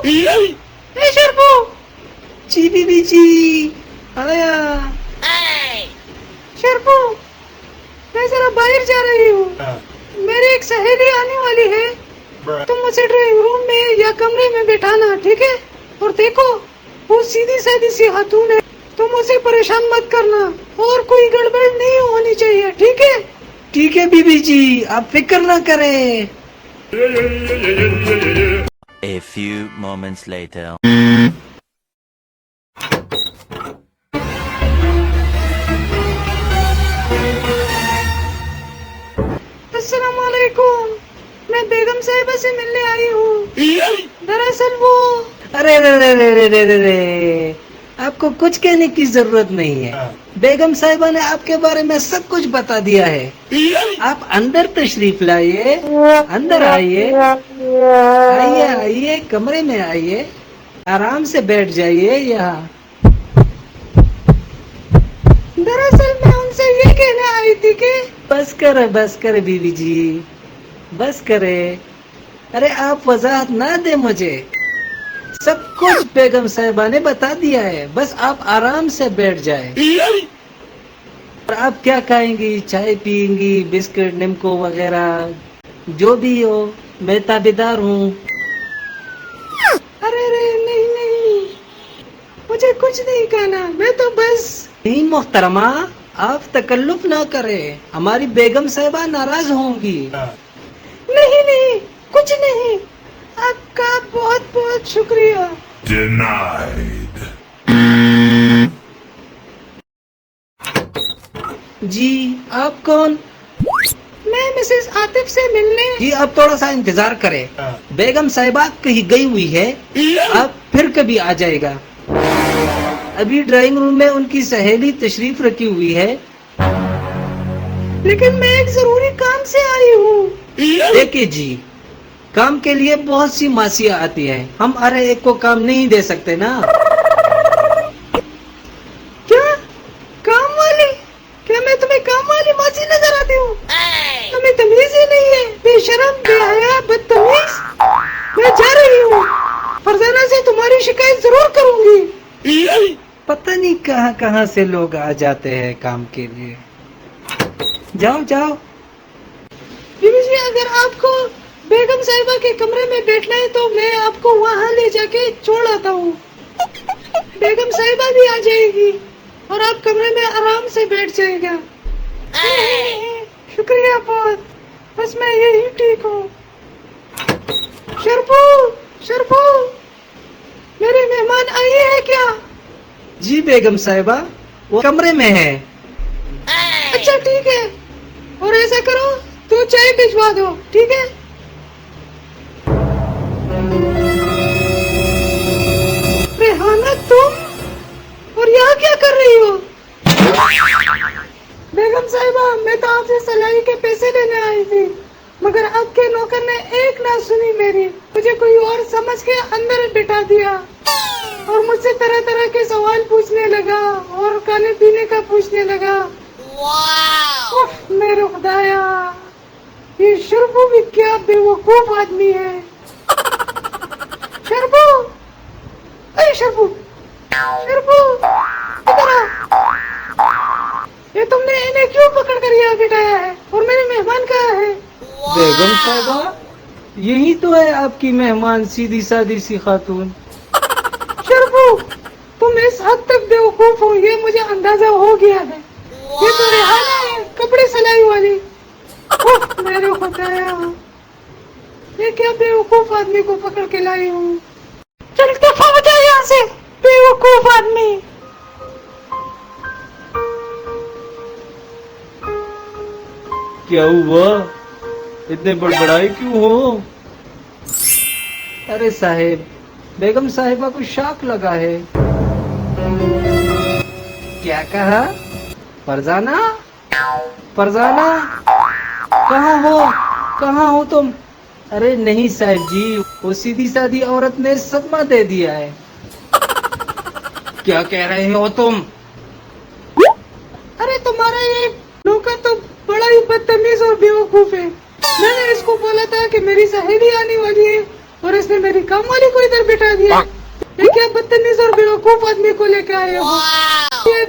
ए शर्मू। जी बीबी जी आया। शर्मू मैं जरा बाहर जा रही हूँ, मेरी एक सहेली आने वाली है, तुम मुझे ड्राइंग रूम में या कमरे में बैठाना, ठीक है? और देखो वो सीधी सादी सी खातून है, तुम उसे परेशान मत करना और कोई गड़बड़ नहीं होनी चाहिए, ठीक है? ठीक है बीबी जी, आप फिक्र ना करें। A few moments later. अस्सलाम वालेकुम, मैं बेगम साहिबा से मिलने आई हूँ। दरअसल वो अरे रे रे रे रे रे रे रे, आपको कुछ कहने की जरूरत नहीं है, बेगम साहिबा ने आपके बारे में सब कुछ बता दिया है। आप अंदर तशरीफ लाइए, अंदर आइए, आइए आइए कमरे में आइए, आराम से बैठ जाइए यहाँ। दरअसल मैं उनसे ये कहने आई थी कि बस करे बीबी जी, बस करे। अरे आप वजाहत ना दे मुझे, सब कुछ बेगम साहिबा ने बता दिया है, बस आप आराम से बैठ जाए। और आप क्या खाएंगी, चाय पियेंगी, बिस्किट निमको वगैरह जो भी हो, मैं ताबेदार हूँ। अरे रे नहीं नहीं, मुझे कुछ नहीं खाना, मैं तो बस। नहीं मोहतरमा, आप तकल्लुफ ना करें, हमारी बेगम साहिबा नाराज होंगी। नहीं नहीं कुछ नहीं, आपका बहुत बहुत शुक्रिया। Denied. जी आप कौन? मैं मिसेस आतिफ से मिलने। जी आप थोड़ा सा इंतजार करें, बेगम साहिबा कहीं गई हुई है, आप फिर कभी आ जाएगा। अभी ड्राइंग रूम में उनकी सहेली तशरीफ रखी हुई है। लेकिन मैं एक जरूरी काम से आई हूँ। देखिए जी, काम के लिए बहुत सी मासियाँ आती हैं, हम हर एक को काम नहीं दे सकते ना। क्या काम वाली? क्या मैं तुम्हें काम वाली मासी नजर आती हूँ? तुम्हें तमीज ही नहीं है, बेशरम, बेहया, बदतमीज। मैं जा रही हूँ, फरजाना से तुम्हारी शिकायत जरूर करूँगी। पता नहीं कहाँ कहाँ से लोग आ जाते हैं काम के लिए। जाओ जाओ। बीबी जी अगर आपको बेगम साहिबा के कमरे में बैठना है तो मैं आपको वहाँ ले जाके छोड़ आता हूँ। बेगम साहिबा भी आ जाएगी और आप कमरे में आराम से बैठ जाएगा। शुक्रिया बहुत, बस मैं यही ठीक हूँ। शर्फू शर्फू, मेरे मेहमान आए हैं क्या? जी बेगम साहिबा, वो कमरे में है। अच्छा ठीक है, और ऐसा करो तो चाय भिजवा दो, ठीक है? रेहाना तुम, और यहाँ क्या कर रही हो? बेगम साहिबा मैं तो आपसे सलाई के पैसे लेने आई थी, मगर आपके नौकर ने एक ना सुनी मेरी, मुझे कोई और समझ के अंदर बिठा दिया और मुझसे तरह तरह के सवाल पूछने लगा और खाने पीने का पूछने लगा। मेरे खुदाया, ये शर्फू भी क्या बेवकूफ आदमी है। शर्फू, अरे शर्फू शर्फू इधर आ। ये तुमने इन्हें क्यों पकड़ कर यहाँ बिठाया है और मेरे मेहमान कहाँ है? बेगम साहिबा, यही तो है आपकी मेहमान, सीधी सादी सी खातून। शर्फू तुम इस हद तक बेवकूफ हो, ये मुझे अंदाजा हो गया है। ये तो रेहाना है, कपड़े सिलाई वाली। मेरे खुदाया, ये क्या बेवकूफ आदमी को पकड़ के लाई हूँ। चल दफा हो जाए यहाँ से, बेवकूफ आदमी। क्या हुआ, इतने बड़बड़ाए क्यों हो? अरे साहेब, बेगम साहिबा को शॉक लगा है। क्या कहा? फरजाना, फरजाना कहाँ हो तुम? अरे नहीं साहब जी, वो सीधी सादी औरत ने सदमा दे दिया है। क्या कह रहे हो तुम? अरे तुम्हारा ये नौकर तो बड़ा ही बदतमीज और बेवकूफ है। मैंने इसको बोला था कि मेरी सहेली आने वाली है और इसने मेरी काम वाली को इधर बिठा दिया। ये क्या बदतमीज और बेवकूफ आदमी को लेके आए हो। ये